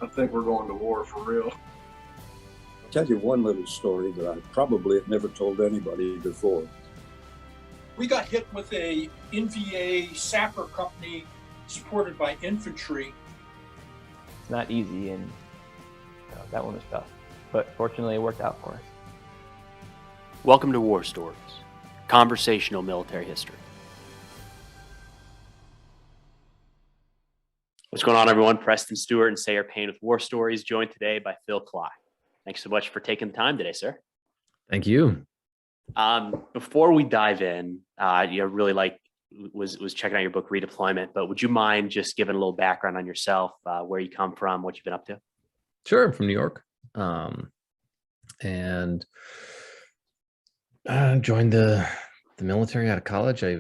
I think we're going to war for real. I'll tell you one little story that I probably have never told anybody before. We got hit with a NVA sapper company supported by infantry. It's not easy, and that one was tough, but fortunately it worked out for us. Welcome to War Stories, conversational military history. What's going on, everyone? Preston Stewart and Sayer Payne with War Stories, joined today by Phil Klay. Thanks so much for taking the time today, sir. Thank you. Before we dive in, really was checking out your book Redeployment, but would you mind just giving a little background on yourself, where you come from, what you've been up to? Sure, I'm from New York, and joined the military out of college. I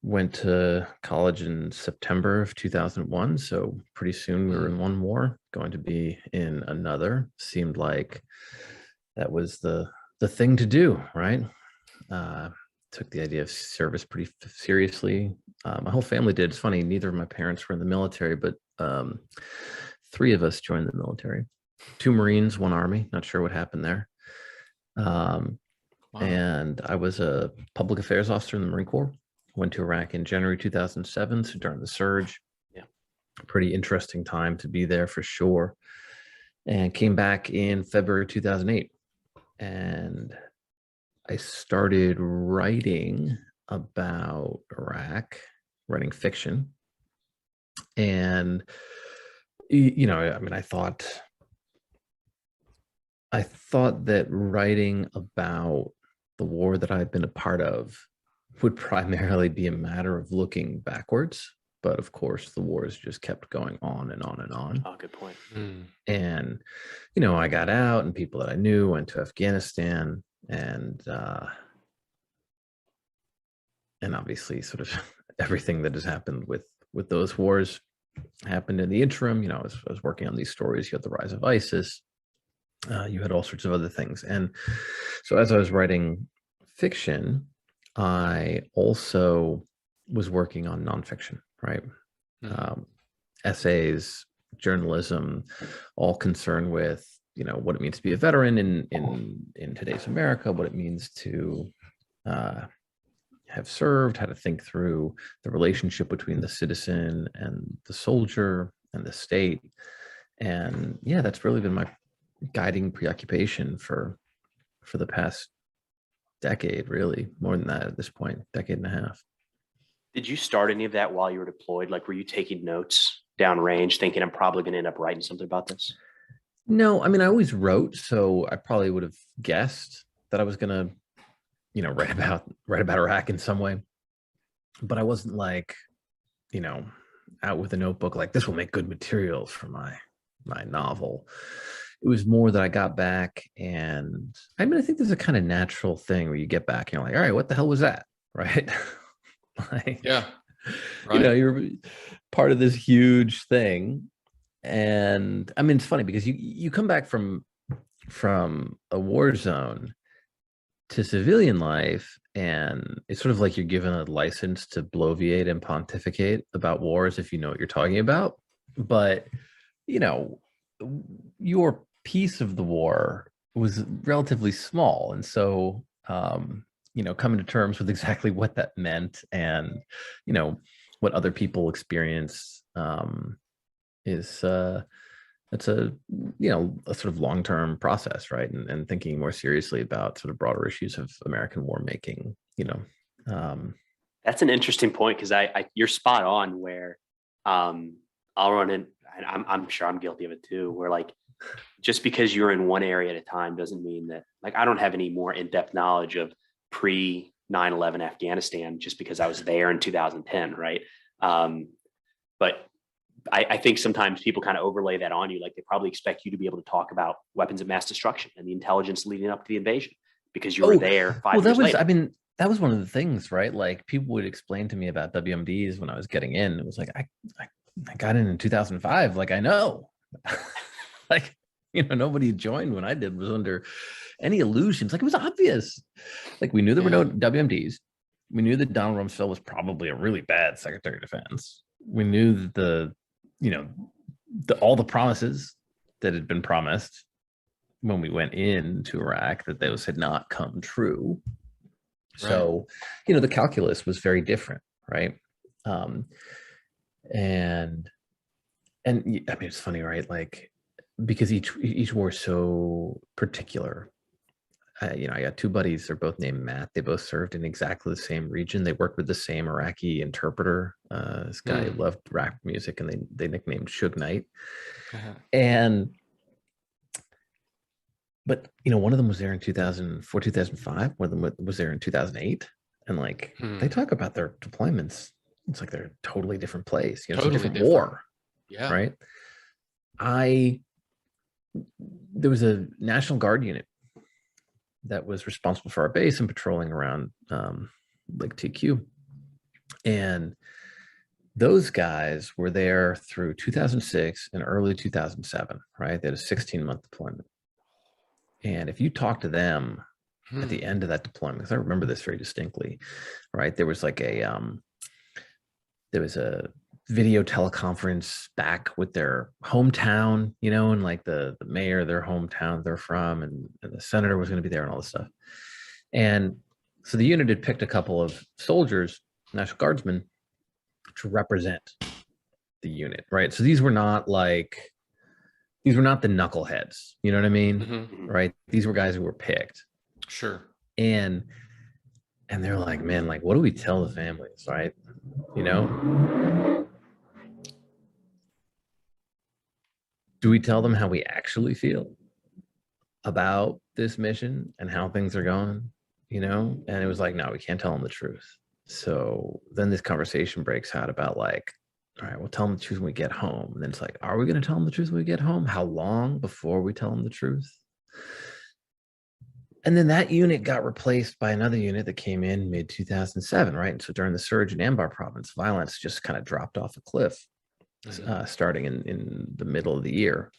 went to college in September of 2001, so pretty soon we were in one war, going to be in another. Seemed like that was the thing to do, right? Took the idea of service pretty seriously. My whole family did. It's funny, neither of my parents were in the military, but three of us joined the military. 2 Marines, 1 Army. Not sure what happened there. Wow. And I was a public affairs officer in the Marine Corps. Went to Iraq in January 2007, so during the surge. Yeah, pretty interesting time to be there for sure. And came back in February 2008. And I started writing about Iraq, writing fiction. And, I thought that writing about the war that I've been a part of would primarily be a matter of looking backwards. But of course, the wars just kept going on and on and on. Oh, good point. And, I got out, and people that I knew went to Afghanistan, and obviously sort of everything that has happened with those wars happened in the interim. I was working on these stories. You had the rise of ISIS. You had all sorts of other things. And so as I was writing fiction, I also was working on nonfiction, right? Essays, journalism, all concerned with, what it means to be a veteran in today's America, what it means to have served, how to think through the relationship between the citizen and the soldier and the state. And yeah, that's really been my guiding preoccupation for the past decade, really, more than that at this point, decade and a half. Did you start any of that while you were deployed? Like, were you taking notes downrange, thinking I'm probably going to end up writing something about this? No, I always wrote, so I probably would have guessed that I was going to, write about Iraq in some way. But I wasn't like, out with a notebook like, this will make good material for my novel. It was more that I got back, and I think there's a kind of natural thing where you get back and you're like, all right, what the hell was that? Right? Yeah. Right. You're part of this huge thing. And it's funny because you come back from a war zone to civilian life, and it's sort of like you're given a license to bloviate and pontificate about wars if you know what you're talking about. But, your piece of the war was relatively small. And so, coming to terms with exactly what that meant and, what other people experience is it's a sort of long-term process, right? And thinking more seriously about sort of broader issues of American war making, That's an interesting point, because you're spot on where I'll run in, and I'm sure I'm guilty of it too, where like, just because you're in one area at a time doesn't mean that, like, I don't have any more in-depth knowledge of pre 9/11 Afghanistan just because I was there in 2010. Right. But I think sometimes people kind of overlay that on you. Like, they probably expect you to be able to talk about weapons of mass destruction and the intelligence leading up to the invasion because you were there 5 years later. That was one of the things, right? Like, people would explain to me about WMDs when I was getting in. It was like, I got in 2005. Like, I know. Like, nobody joined when I did was under any illusions. Like, it was obvious. Like, we knew there were no WMDs. We knew that Donald Rumsfeld was probably a really bad Secretary of Defense. We knew that all the promises that had been promised when we went into Iraq, that those had not come true. So, the calculus was very different, right? And I mean, it's funny, right? Like, because each war is so particular. I got two buddies. They're both named Matt. They both served in exactly the same region. They worked with the same Iraqi interpreter. This guy loved rap music, and they nicknamed Suge Knight. But one of them was there in 2004, 2005. One of them was there in 2008. And like, they talk about their deployments. It's like they're a totally different place. It's a different war. Yeah. Right. There was a National Guard unit that was responsible for our base and patrolling around Lake TQ. And those guys were there through 2006 and early 2007, right? They had a 16-month deployment. And if you talk to them at the end of that deployment, because I remember this very distinctly, right? There was like there was a video teleconference back with their hometown, and like the mayor of their hometown they're from, and the senator was going to be there and all this stuff. And so the unit had picked a couple of soldiers, National Guardsmen, to represent the unit, right? So these were not the knuckleheads, you know what I mean? Right? These were guys who were picked. Sure. And they're like, man, like, what do we tell the families, right? Do we tell them how we actually feel about this mission and how things are going, And it was like, no, we can't tell them the truth. So then this conversation breaks out about like, all right, we'll tell them the truth when we get home. And then it's like, are we going to tell them the truth when we get home? How long before we tell them the truth? And then that unit got replaced by another unit that came in mid-2007, right? And so during the surge in Anbar province, violence just kind of dropped off a cliff, starting in the middle of the year.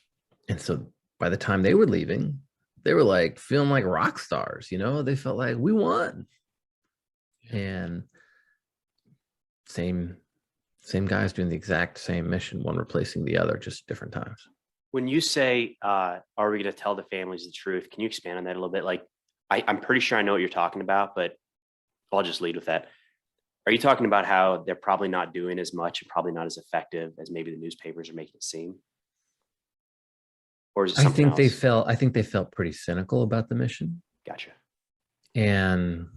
And so by the time they were leaving, they were like feeling like rock stars, They felt like we won. And same guys doing the exact same mission, one replacing the other, just different times. When you say, are we going to tell the families the truth? Can you expand on that a little bit? Like, I'm pretty sure I know what you're talking about, but I'll just lead with that. Are you talking about how they're probably not doing as much and probably not as effective as maybe the newspapers are making it seem? Or is it something else? I think they felt pretty cynical about the mission. Gotcha. And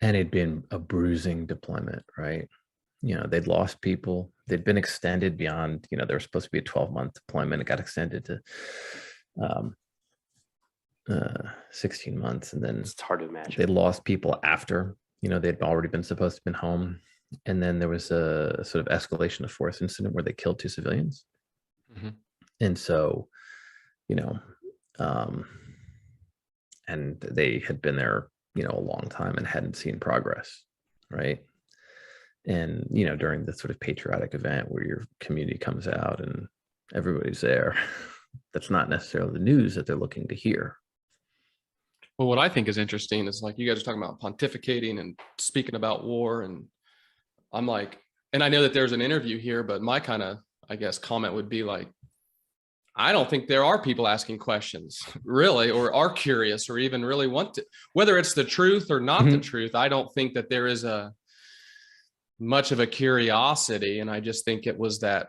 it'd been a bruising deployment, right? They'd lost people. They'd been extended beyond, they were supposed to be a 12-month deployment. It got extended to 16 months. And then it's hard to imagine. They lost people after, they'd already been supposed to have been home. And then there was a sort of escalation of force incident where they killed 2 civilians. And so, and they had been there, a long time and hadn't seen progress, right? And, during the sort of patriotic event where your community comes out and everybody's there, that's not necessarily the news that they're looking to hear. Well, what I think is interesting is like, you guys are talking about pontificating and speaking about war. And I'm like, and I know that there's an interview here, but my kind of, I guess, comment would be like, I don't think there are people asking questions really, or are curious, or even really want to, whether it's the truth or not the truth. I don't think that there is much of a curiosity. And I just think it was that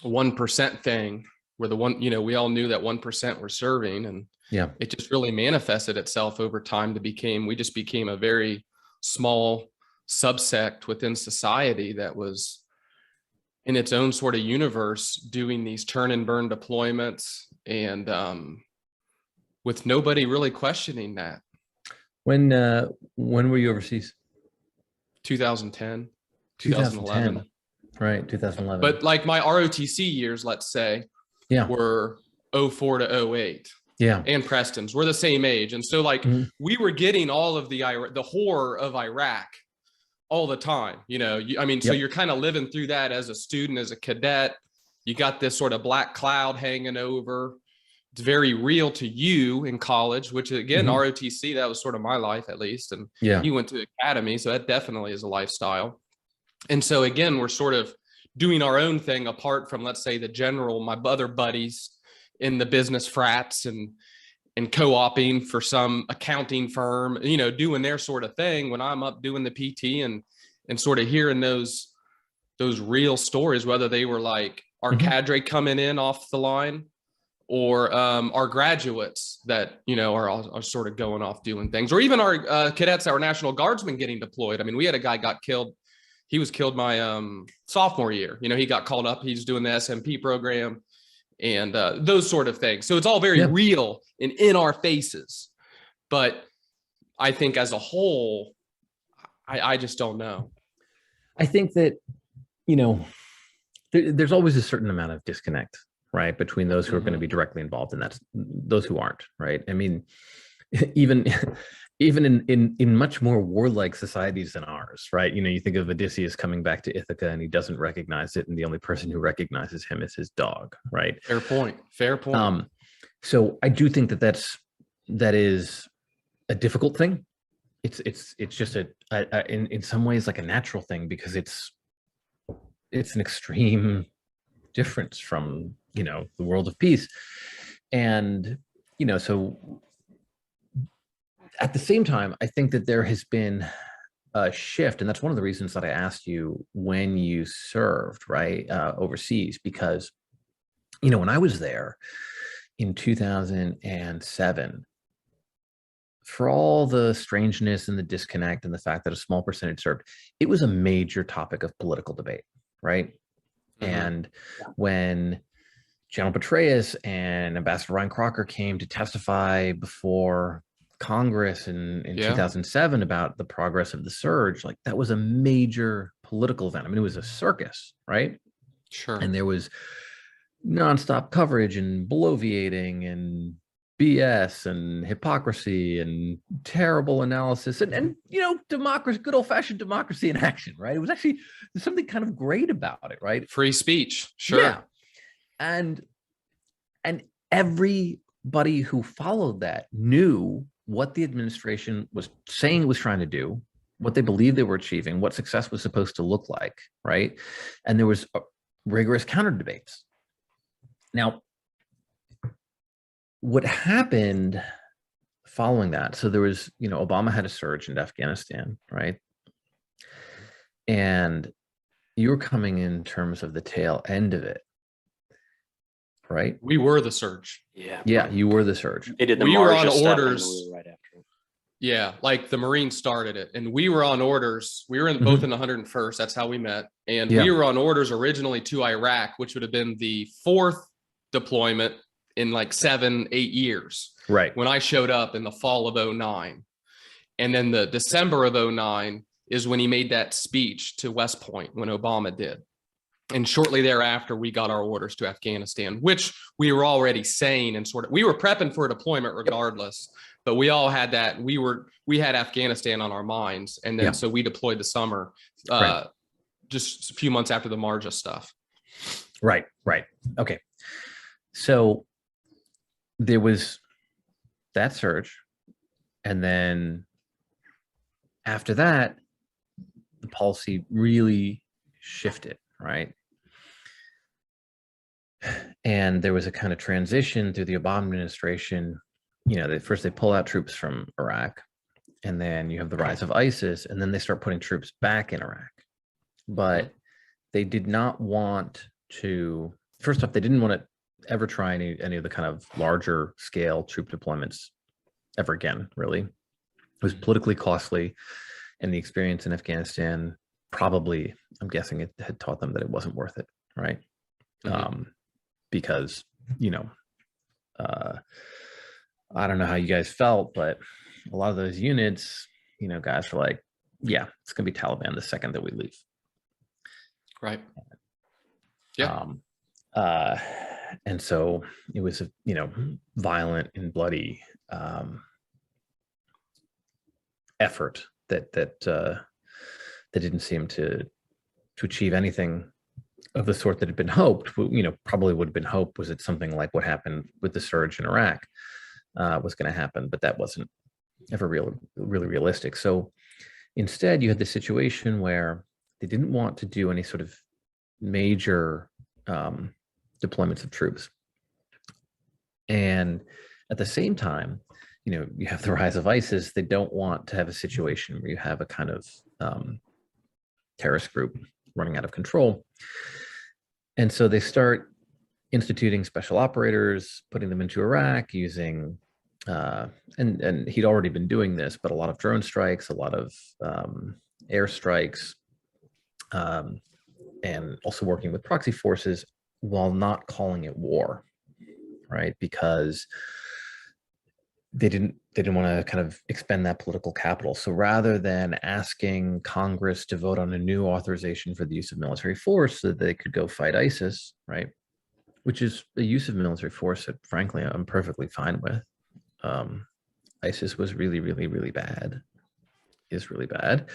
1% thing where we all knew that 1% were serving, and it just really manifested itself over time we just became a very small subsect within society that was in its own sort of universe doing these turn and burn deployments, and with nobody really questioning that. When were you overseas? 2010, 2011. Right, 2011. But like my ROTC years, let's say, were 04 to 08. Yeah. And Preston's. We're the same age. And so like we were getting all of the horror of Iraq all the time, so you're kind of living through that as a student, as a cadet. You got this sort of black cloud hanging over. It's very real to you in college, which again, ROTC, that was sort of my life at least. And you went to academy, so that definitely is a lifestyle. And so again, we're sort of doing our own thing apart from, let's say, the general, my other buddies in the business frats and co-oping for some accounting firm, you know, doing their sort of thing, when I'm up doing the PT and sort of hearing those real stories, whether they were like our cadre coming in off the line or our graduates that, you know, are sort of going off doing things, or even our cadets, our National Guardsmen getting deployed. I mean, we had a guy got killed. He was killed my sophomore year. You know, he got called up. He's doing the SMP program and those sort of things. So it's all very real and in our faces. But I think as a whole, I just don't know. I think that, you know, there's always a certain amount of disconnect, right, between those who are going to be directly involved and that's those who aren't, right? I mean, even in much more warlike societies than ours, right? You know, you think of Odysseus coming back to Ithaca and he doesn't recognize it, and the only person who recognizes him is his dog, right? Fair point. Fair point. So I do think that is a difficult thing. It's just in some ways like a natural thing, because it's an extreme difference from, you know, the world of peace. And, you know, so at the same time, I think that there has been a shift, and that's one of the reasons that I asked you when you served, right, overseas, because, you know, when I was there in 2007, for all the strangeness and the disconnect and the fact that a small percentage served, it was a major topic of political debate, right? And when General Petraeus and Ambassador Ryan Crocker came to testify before Congress in 2007 about the progress of the surge, like that was a major political event. I mean, it was a circus, right? Sure. And there was nonstop coverage and bloviating and BS and hypocrisy and terrible analysis and you know, democracy, good old fashioned democracy in action, right? It was actually something kind of great about it, right? Free speech. Sure. Yeah. And everybody who followed that knew what the administration was saying it was trying to do, what they believed they were achieving, what success was supposed to look like, right? And there was rigorous counter debates. Now, what happened following that, so there was, you know, Obama had a surge in Afghanistan, right? And you were coming in terms of the tail end of it, right? We were the surge. Yeah, you were the surge. They did the We were Marja on stuff, and orders. we were right after it. Yeah, like the Marines started it, and we were on orders. We were in both in the 101st. That's how we met, and we were on orders originally to Iraq, which would have been the 4th deployment in like 7-8 years. Right. When I showed up in the fall of 09, and then the December of 09 is when he made that speech to West Point when Obama did. And shortly thereafter, we got our orders to Afghanistan, which we were already saying and we were prepping for a deployment regardless, but we all had that. We had Afghanistan on our minds. And then, so we deployed the summer, just a few months after the Marja stuff. Right. Okay. So there was that surge. And then after that, the policy really shifted. Right. And there was a kind of transition through the Obama administration. You know, first they pull out troops from Iraq, and then you have the rise of ISIS, and then they start putting troops back in Iraq. But they did not want to, first off, they didn't want to ever try any of the kind of larger scale troop deployments ever again, really. It was politically costly, and the experience in Afghanistan probably, I'm guessing, it had taught them that it wasn't worth it, right? Because, you know, I don't know how you guys felt, but a lot of those units, you know, guys were like, yeah, it's going to be Taliban the second that we leave. Right. Yeah. And so it was a, you know, violent and bloody effort that didn't seem to achieve anything of the sort that had been hoped. You know, probably would have been hoped was that something like what happened with the surge in Iraq was going to happen, but that wasn't ever really realistic. So instead, you had the situation where They didn't want to do any sort of major deployments of troops. And at the same time, you have the rise of ISIS. They don't want to have a situation where you have a kind of terrorist group running out of control. And so they start instituting special operators, putting them into Iraq using, and he'd already been doing this, but a lot of drone strikes, a lot of air strikes, and also working with proxy forces while not calling it war, right? Because they didn't want to kind of expend that political capital. So rather than asking Congress to vote on a new authorization for the use of military force so that they could go fight ISIS, right? Which is a use of military force that, frankly, I'm perfectly fine with. ISIS was really, really, really bad. Is really bad.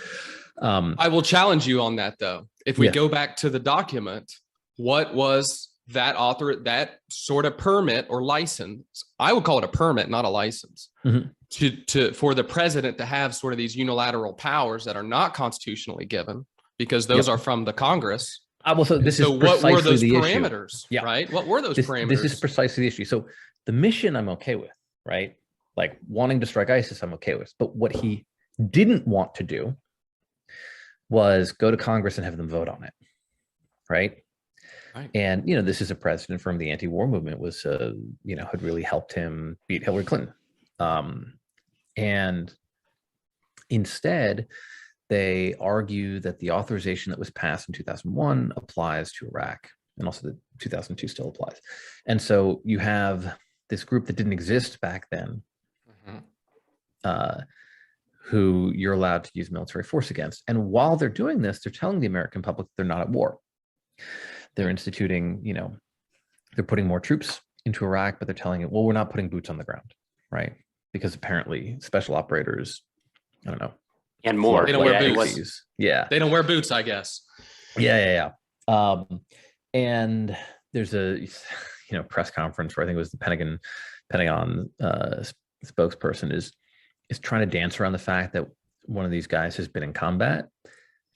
I will challenge you on that, though. If we go back to the document, what was that sort of permit or license? I would call it a permit, not a license, for the president to have sort of these unilateral powers that are not constitutionally given, because those are from the Congress. Well, so this is what were those the parameters? Issue. Right? What were those parameters? This is precisely the issue. So the mission I'm okay with, right? Like wanting to strike ISIS, I'm okay with. But what he didn't want to do was go to Congress and have them vote on it, right? Right. And this is a president from the anti-war movement was had really helped him beat Hillary Clinton, and instead they argue that the authorization that was passed in 2001 applies to Iraq, and also the 2002 still applies. And so you have this group that didn't exist back then, who you're allowed to use military force against. And while they're doing this, they're telling the American public they're not at war. They're instituting, they're putting more troops into Iraq, but they're telling it, well, we're not putting boots on the ground, right? Because apparently special operators, I don't know. And more. They don't wear boots. Yeah. They don't wear boots, I guess. Yeah. And there's a, press conference where I think it was the Pentagon spokesperson is trying to dance around the fact that one of these guys has been in combat.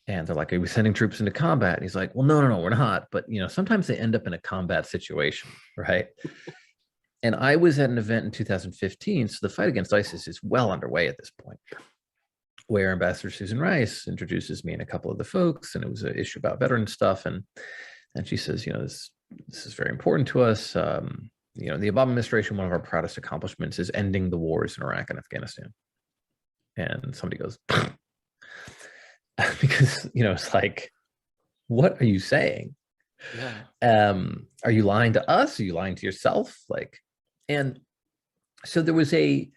And they're like, are we sending troops into combat? And he's like, well, no, we're not. But, sometimes they end up in a combat situation, right? And I was at an event in 2015. So the fight against ISIS is well underway at this point, where Ambassador Susan Rice introduces me and a couple of the folks. And it was an issue about veteran stuff. And she says, this is very important to us. The Obama administration, one of our proudest accomplishments is ending the wars in Iraq and Afghanistan. And somebody goes, because it's like, what are you saying? Are you lying to us? Are you lying to yourself? And so there was a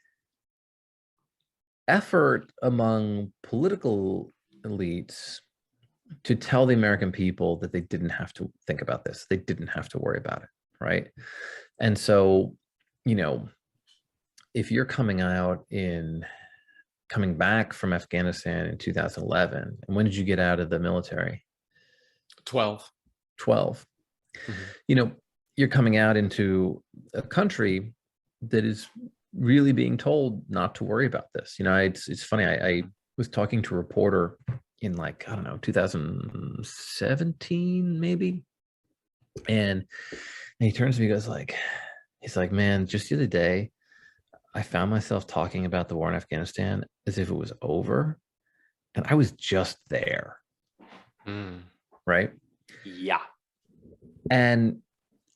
effort among political elites to tell the American people that they didn't have to think about this. They didn't have to worry about it, right? And so, if you're coming back from Afghanistan in 2011, and when did you get out of the military? 12. You're coming out into a country that is really being told not to worry about this. It's funny. I was talking to a reporter in 2017 maybe, and he turns to me and goes he's like, man, just the other day I found myself talking about the war in Afghanistan as if it was over, and I was just there. Right? Yeah. And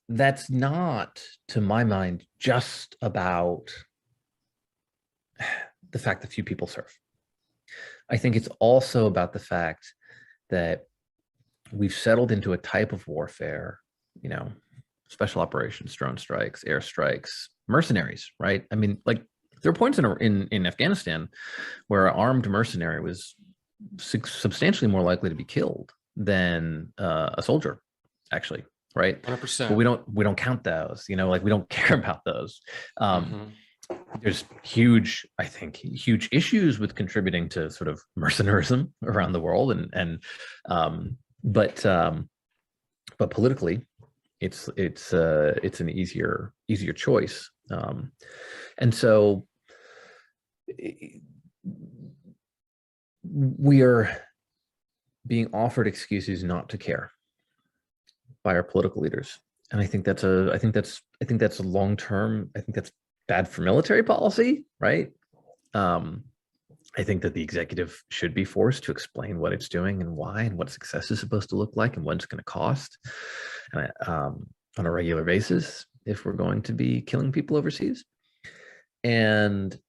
that's not, to my mind, just about the fact that few people serve. I think it's also about the fact that we've settled into a type of warfare, special operations, drone strikes, air strikes, mercenaries, right? I mean, there are points in Afghanistan where an armed mercenary was substantially more likely to be killed than a soldier, actually, right? 100%. But we don't count those, we don't care about those. There's huge issues with contributing to sort of mercenarism around the world, but politically, it's an easier choice, and so we are being offered excuses not to care by our political leaders. And I think that's a long-term, I think that's bad for military policy, right? I think that the executive should be forced to explain what it's doing and why, and what success is supposed to look like and what it's going to cost on a regular basis if we're going to be killing people overseas. And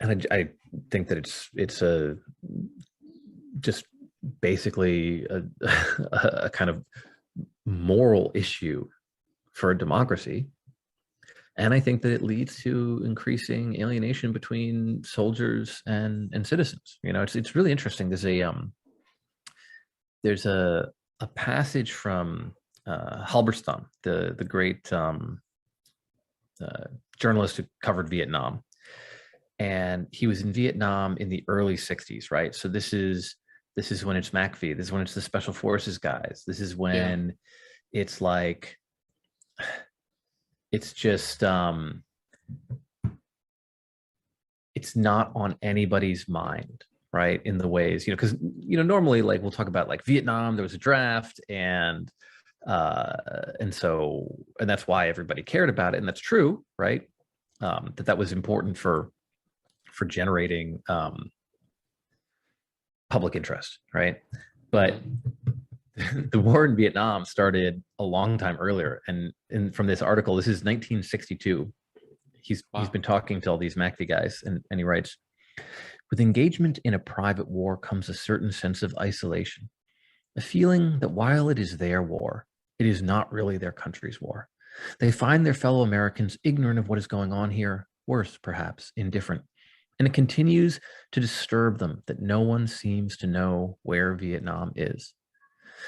I think that it's a just basically a kind of moral issue for a democracy. And I think that it leads to increasing alienation between soldiers and citizens. You know, it's really interesting. There's a passage from Halberstam, the great journalist who covered Vietnam, and he was in Vietnam in the early '60s, right? So this is when it's MACV. This is when it's the Special Forces guys. This is when it's like, it's just it's not on anybody's mind, right? In the ways, because normally, like, we'll talk about like Vietnam, there was a draft, and that's why everybody cared about it, and that's true, right? That was important for generating public interest, right? But the war in Vietnam started a long time earlier, and from this article, this is 1962. He's been talking to all these MACV guys, and he writes, "With engagement in a private war comes a certain sense of isolation, a feeling that while it is their war, it is not really their country's war. They find their fellow Americans ignorant of what is going on here, worse, perhaps, indifferent. And it continues to disturb them that no one seems to know where Vietnam is.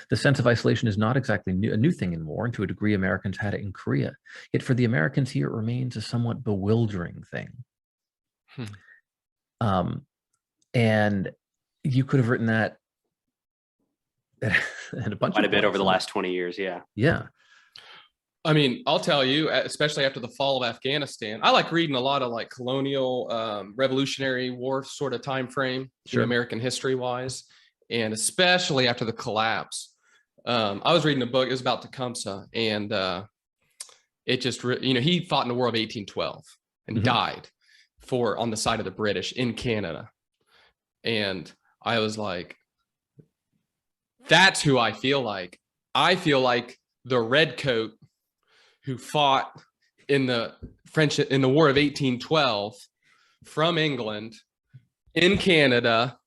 The sense of isolation is not exactly a new thing in war, and to a degree Americans had it in Korea. Yet for the Americans here, it remains a somewhat bewildering thing." And you could have written that and a bunch Quite of a bit over the points. last 20 years. Yeah. Yeah. I mean, I'll tell you, especially after the fall of Afghanistan, I like reading a lot of like colonial, Revolutionary War sort of time frame, Sure. American history wise, and especially after the collapse. I was reading a book. It was about Tecumseh, and it just, he fought in the War of 1812 and died on the side of the British in Canada, and I was like, that's who I feel like. I feel like the redcoat who fought in the War of 1812 from England in Canada,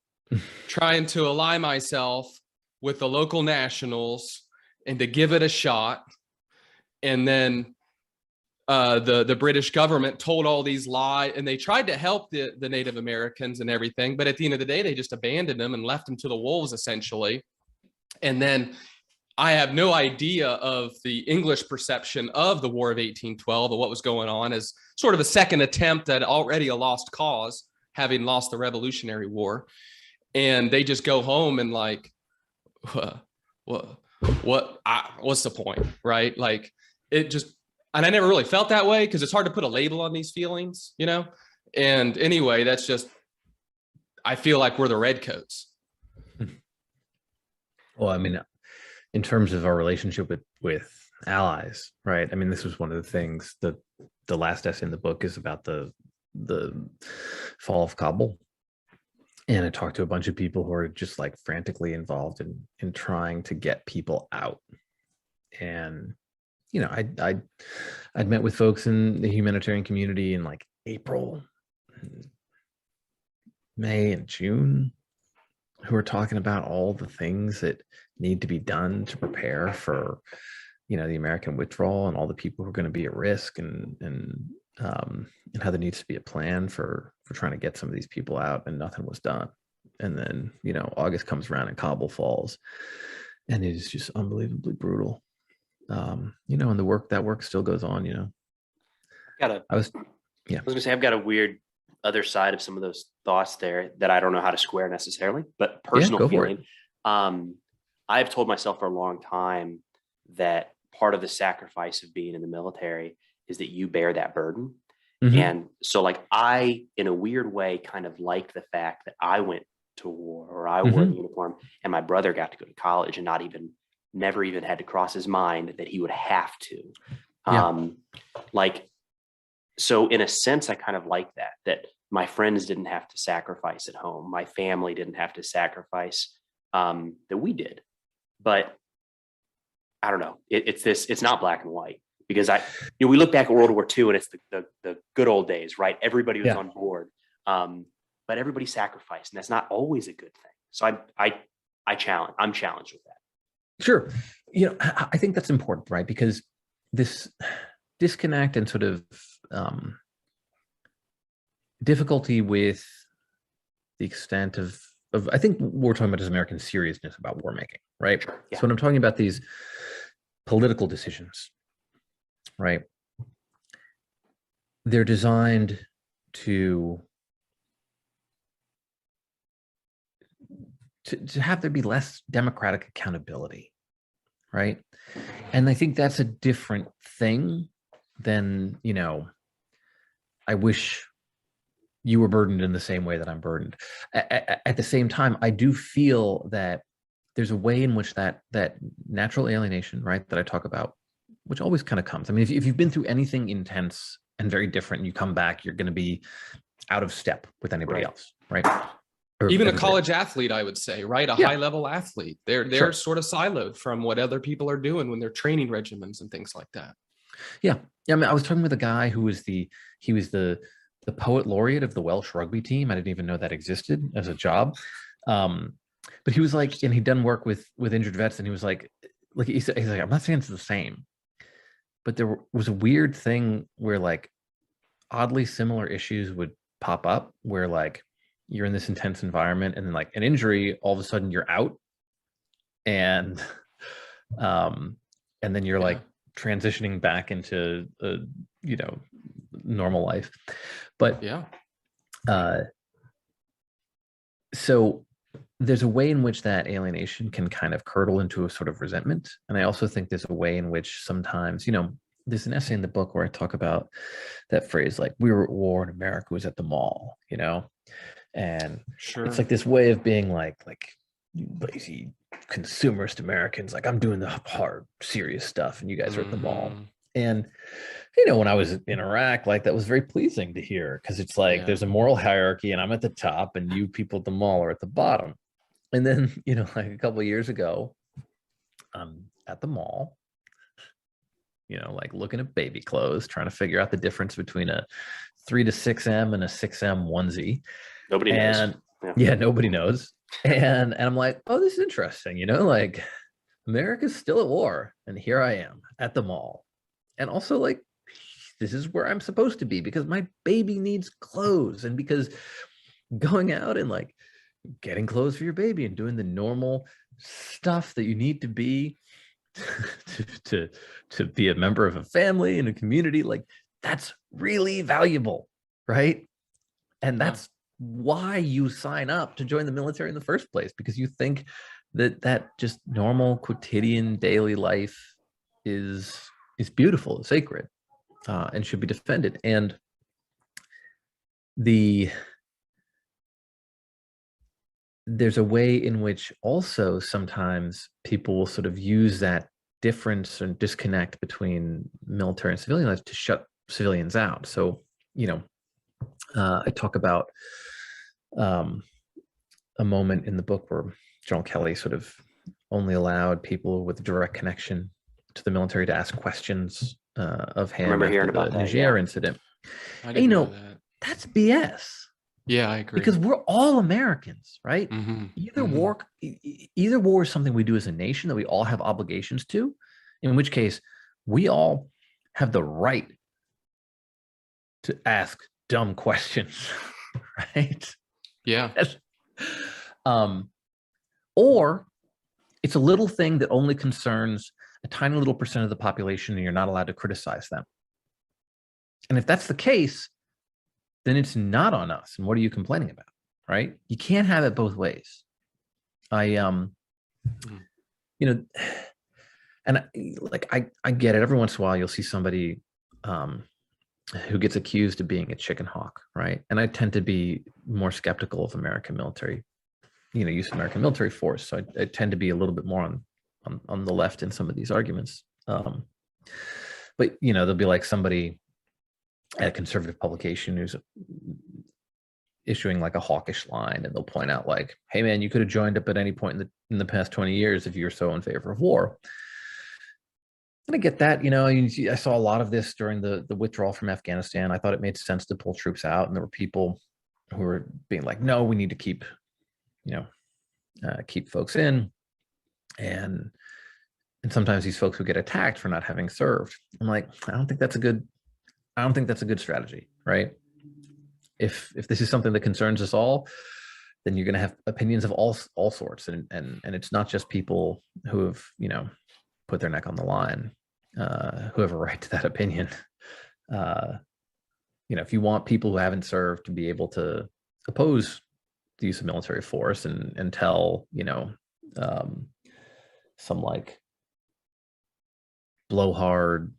trying to ally myself with the local nationals and to give it a shot. And then the British government told all these lies, and they tried to help the Native Americans and everything. But at the end of the day, they just abandoned them and left them to the wolves, essentially. And then I have no idea of the English perception of the War of 1812 or what was going on as sort of a second attempt at already a lost cause, having lost the Revolutionary War. And they just go home and like, what's the point, right? Like, it just, and I never really felt that way because it's hard to put a label on these feelings, And anyway, that's just, I feel like we're the redcoats. Well, I mean, in terms of our relationship with allies, right? I mean, this was one of the things that the last essay in the book is about the fall of Kabul. And I talked to a bunch of people who are just like frantically involved in trying to get people out. And, I'd met with folks in the humanitarian community in like April, May, and June, who are talking about all the things that need to be done to prepare for, the American withdrawal, and all the people who are going to be at risk, and how there needs to be a plan for trying to get some of these people out, and nothing was done. And then, August comes around and Kabul falls, and it is just unbelievably brutal. And the work still goes on, I was gonna say, I've got a weird other side of some of those thoughts there that I don't know how to square necessarily, but personal feeling. I've told myself for a long time that part of the sacrifice of being in the military is that you bear that burden. And so like, I, in a weird way, kind of liked the fact that I went to war, or I wore the uniform, and my brother got to go to college and never even had to cross his mind that he would have to. Like, so in a sense, I kind of like that my friends didn't have to sacrifice at home. My family didn't have to sacrifice, that we did. But I don't know. It's not black and white, because we look back at World War II and it's the good old days, right? Everybody was on board. But everybody sacrificed, and that's not always a good thing. So I'm challenged with that. Sure. I think that's important, right? Because this disconnect and sort of difficulty with the extent of I think what we're talking about is American seriousness about war making, right? Yeah. So when I'm talking about these political decisions, right, they're designed to have there be less democratic accountability, right? And I think that's a different thing than, I wish you were burdened in the same way that I'm burdened. At the same time, I do feel that there's a way in which that natural alienation, right, that I talk about, which always kind of comes. I mean, if you've been through anything intense and very different and you come back, you're going to be out of step with anybody else, right? Even a college athlete, I would say, right? A high level athlete. They're sort of siloed from what other people are doing when they're training regimens and things like that. Yeah. I mean, I was talking with a guy who was the poet laureate of the Welsh rugby team. I didn't even know that existed as a job. But he was like, and he'd done work with injured vets, and he was like he's like, I'm not saying it's the same, but there was a weird thing where like oddly similar issues would pop up where like you're in this intense environment and then like an injury, all of a sudden you're out, and then you're like transitioning back into normal life. But so there's a way in which that alienation can kind of curdle into a sort of resentment. And I also think there's a way in which sometimes, there's an essay in the book where I talk about that phrase, like, we were at war and America was at the mall, and it's like this way of being like you lazy consumerist Americans, like I'm doing the hard, serious stuff and you guys are at the mall. And, when I was in Iraq, like that was very pleasing to hear, because it's like there's a moral hierarchy and I'm at the top and you people at the mall are at the bottom. And then, like a couple of years ago, I'm at the mall, like looking at baby clothes, trying to figure out the difference between a 3 to 6M and a 6M onesie. Nobody knows. Yeah, nobody knows. And I'm like, oh, this is interesting, like America's still at war. And here I am at the mall. And also like, this is where I'm supposed to be because my baby needs clothes, and because going out and like getting clothes for your baby and doing the normal stuff that you need to be to be a member of a family and a community, like that's really valuable, right? And that's why you sign up to join the military in the first place, because you think that just normal quotidian daily life is beautiful, sacred, and should be defended. And there's a way in which also sometimes people will sort of use that difference and disconnect between military and civilian life to shut civilians out. So, I talk about a moment in the book where General Kelly sort of only allowed people with a direct connection to the military to ask questions of him. I remember hearing about the Niger incident. I didn't know that. That's BS. Yeah, I agree. Because we're all Americans, right? Either war is something we do as a nation that we all have obligations to, in which case we all have the right to ask dumb questions, right? Yeah. Or it's a little thing that only concerns a tiny little percent of the population and you're not allowed to criticize them. And if that's the case, then it's not on us. And what are you complaining about, right? You can't have it both ways. I get it. Every once in a while, you'll see somebody who gets accused of being a chicken hawk, right? And I tend to be more skeptical of American military use of American military force. So I tend to be a little bit more on the left in some of these arguments. But there'll be like somebody at a conservative publication who's issuing like a hawkish line, and they'll point out like, hey man, you could have joined up at any point in the past 20 years if you're so in favor of war. And I get that. I saw a lot of this during the withdrawal from Afghanistan. I thought it made sense to pull troops out, and there were people who were being like, no, we need to keep folks in, and sometimes these folks would get attacked for not having served. I'm like, I don't think that's a good strategy, right? If this is something that concerns us all, then you're going to have opinions of all sorts, and it's not just people who have put their neck on the line, who have a right to that opinion. If you want people who haven't served to be able to oppose the use of military force and tell some like blowhard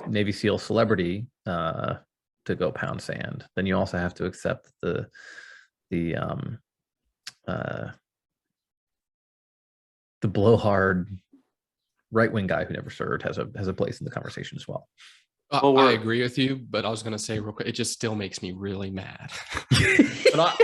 Navy SEAL celebrity to go pound sand, then you also have to accept the blowhard right-wing guy who never served has a place in the conversation as well. I agree with you, but I was going to say real quick, it just still makes me really mad. But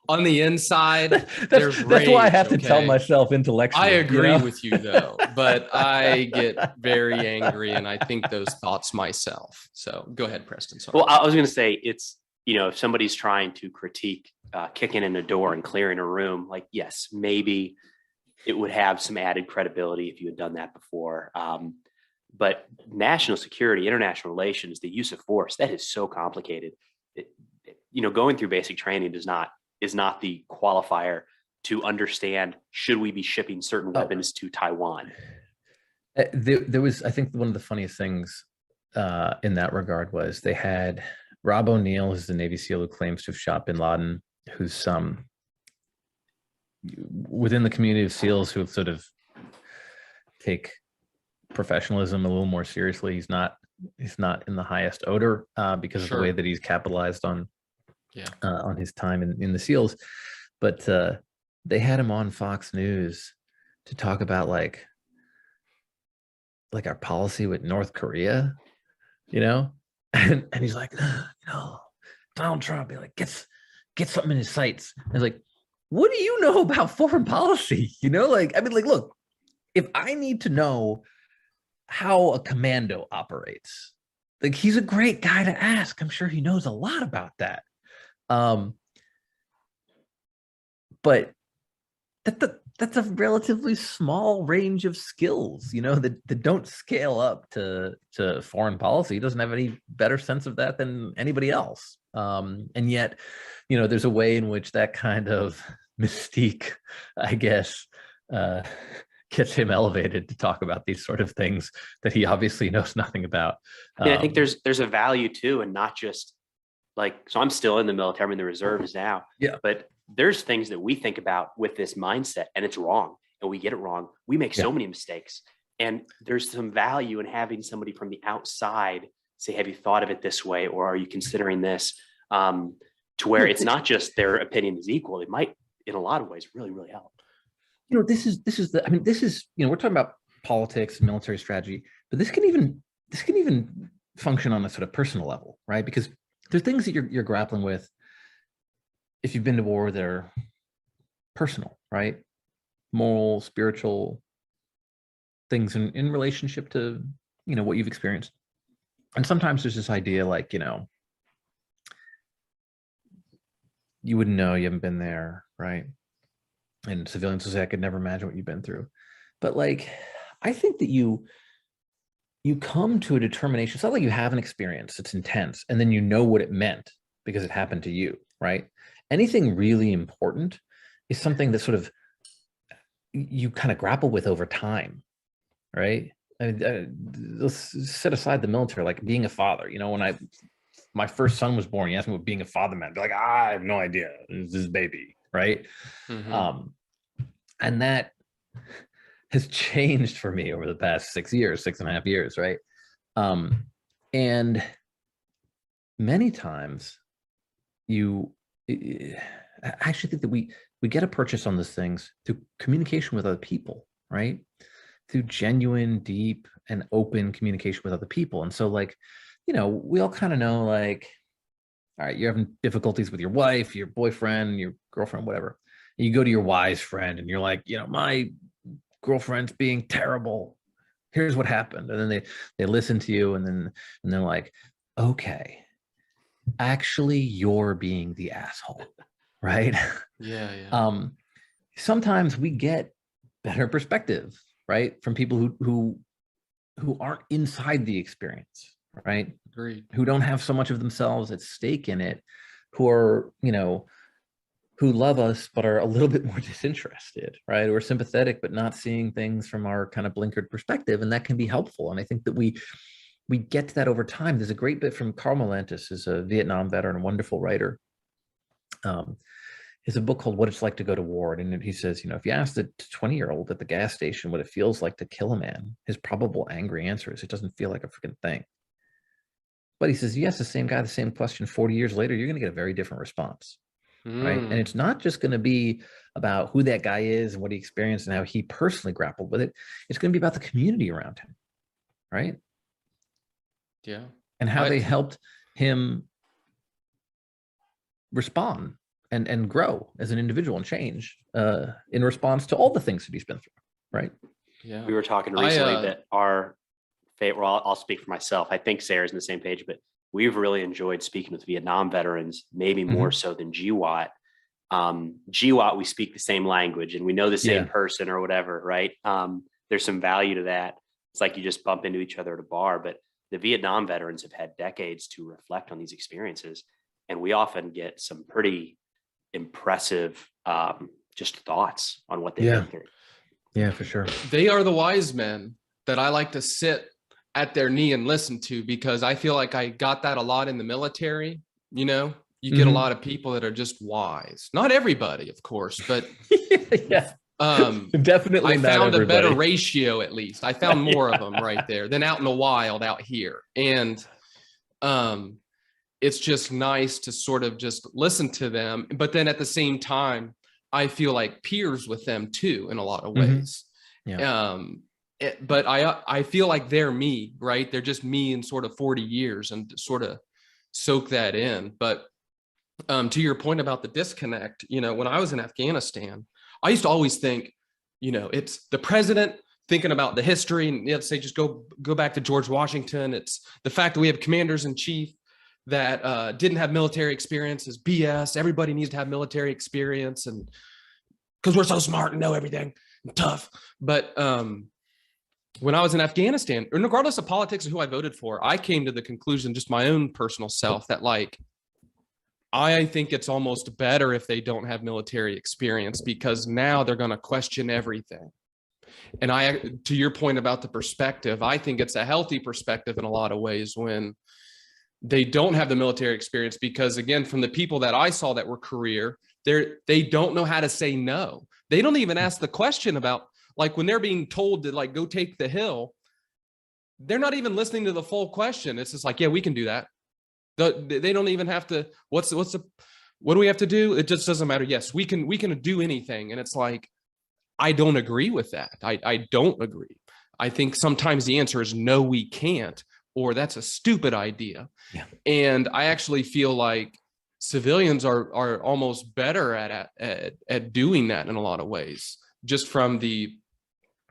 on the inside, that's why I have to tell myself intellectually. I agree with you though, but I get very angry, and I think those thoughts myself. So go ahead, Preston. Sorry. Well, I was going to say it's, if somebody's trying to critique kicking in a door and clearing a room, like, yes, maybe it would have some added credibility if you had done that before. But national security, international relations, the use of force, that is so complicated. Going through basic training is not the qualifier to understand, should we be shipping certain weapons to Taiwan? There was, I think one of the funniest things in that regard was they had Rob O'Neill, who's the Navy SEAL who claims to have shot bin Laden, who's within the community of SEALs who sort of take professionalism a little more seriously. He's not in the highest odor because of the way that he's capitalized on his time in the SEALs. But they had him on Fox News to talk about like our policy with North Korea, and he's like, Donald Trump, he like gets something in his sights. I was like, what do you know about foreign policy? Look, if I need to know how a commando operates, like, he's a great guy to ask. I'm sure he knows a lot about that. But that's a relatively small range of skills, that don't scale up to foreign policy. He doesn't have any better sense of that than anybody else. And yet, there's a way in which that kind of mystique, I guess, gets him elevated to talk about these sort of things that he obviously knows nothing about. I think there's a value too, and not just like, so I'm still in the military, I'm in the reserves now. Yeah. But there's things that we think about with this mindset, and it's wrong, and we get it wrong. We make so many mistakes, and there's some value in having somebody from the outside say, have you thought of it this way? Or are you considering this? To where it's not just their opinion is equal. It might, in a lot of ways, really, really help. This is we're talking about politics, military strategy, but this can even function on a sort of personal level, right? Because there's things that you're grappling with if you've been to war that are personal, right? Moral, spiritual things in relationship to, what you've experienced. And sometimes there's this idea like, you wouldn't know, you haven't been there, right? And civilians will say, I could never imagine what you've been through. But like, I think that you come to a determination. It's not like you have an experience, it's intense, and then you know what it meant because it happened to you, right? Anything really important is something that sort of you kind of grapple with over time, right? Let's set aside the military, like being a father. When my first son was born, he asked me what being a father meant. I'd be like, I have no idea. It's this baby, right? Mm-hmm. And that has changed for me over the past 6.5 years, right? And many times I actually think that we we get a purchase on those things through communication with other people, right? Through genuine, deep, and open communication with other people. And so, like, you know, we all kind of know, like, all right, you're having difficulties with your wife, your boyfriend, your girlfriend, whatever. And you go to your wise friend and you're like, you know, my girlfriend's being terrible. Here's what happened. And then they listen to you, and they're like, okay, actually you're being the asshole, right? Yeah, yeah. Sometimes we get better perspective, right, from people who aren't inside the experience, right? Agreed. Who don't have so much of themselves at stake in it, who are, you know, who love us but are a little bit more disinterested, right? Or sympathetic but not seeing things from our kind of blinkered perspective, and that can be helpful. And I think that we get to that over time. There's a great bit from Carl Melantis, who's a Vietnam veteran, a wonderful writer. It's a book called What It's Like to Go to War. And he says, you know, if you ask the 20-year-old at the gas station what it feels like to kill a man, his probable angry answer is, it doesn't feel like a freaking thing. But he says, you ask the same guy the same question 40 years later, you're going to get a very different response, right? And it's not just going to be about who that guy is and what he experienced and how he personally grappled with it. It's going to be about the community around him, right? Yeah. And how they helped him respond and grow as an individual and change in response to all the things that he's been through, right? Yeah. We were talking recently that our favorite, well, I'll speak for myself. I think Sarah's in the same page, but we've really enjoyed speaking with Vietnam veterans, maybe more so than GWOT. GWOT, we speak the same language and we know the same person or whatever, right? There's some value to that. It's like you just bump into each other at a bar, but the Vietnam veterans have had decades to reflect on these experiences. And we often get some pretty impressive just thoughts on what they've been through. Yeah, for sure. They are the wise men that I like to sit at their knee and listen to, because I feel like I got that a lot in the military. You know, you get a lot of people that are just wise. Not everybody, of course, but definitely I not found everybody. a better ratio, at least. I found more of them right there than out in the wild out here. And it's just nice to sort of just listen to them. But then at the same time, I feel like peers with them too, in a lot of ways. But I feel like they're me, right? They're just me in sort of 40 years, and sort of soak that in. But to your point about the disconnect, you know, when I was in Afghanistan, I used to always think, you know, it's the president thinking about the history, and let's say just go back to George Washington. It's the fact that we have commanders in chief that didn't have military experience is BS. Everybody needs to have military experience, and because we're so smart and know everything and tough. But when I was in Afghanistan, and regardless of politics and who I voted for, I came to the conclusion, just my own personal self, that like, I think it's almost better if they don't have military experience, because now they're going to question everything. And to your point about the perspective, I think it's a healthy perspective in a lot of ways when they don't have the military experience, because again, from the people that I saw that were career, they don't know how to say no. They don't even ask the question about, like, when they're being told to like go take the hill, they're not even listening to the full question. It's just like, yeah, we can do that. They don't even have to, what do we have to do? It just doesn't matter. Yes, we can do anything. And it's like, I don't agree with that. I don't agree. I think sometimes the answer is no, we can't, or that's a stupid idea. Yeah. And I actually feel like civilians are almost better at doing that in a lot of ways, just from the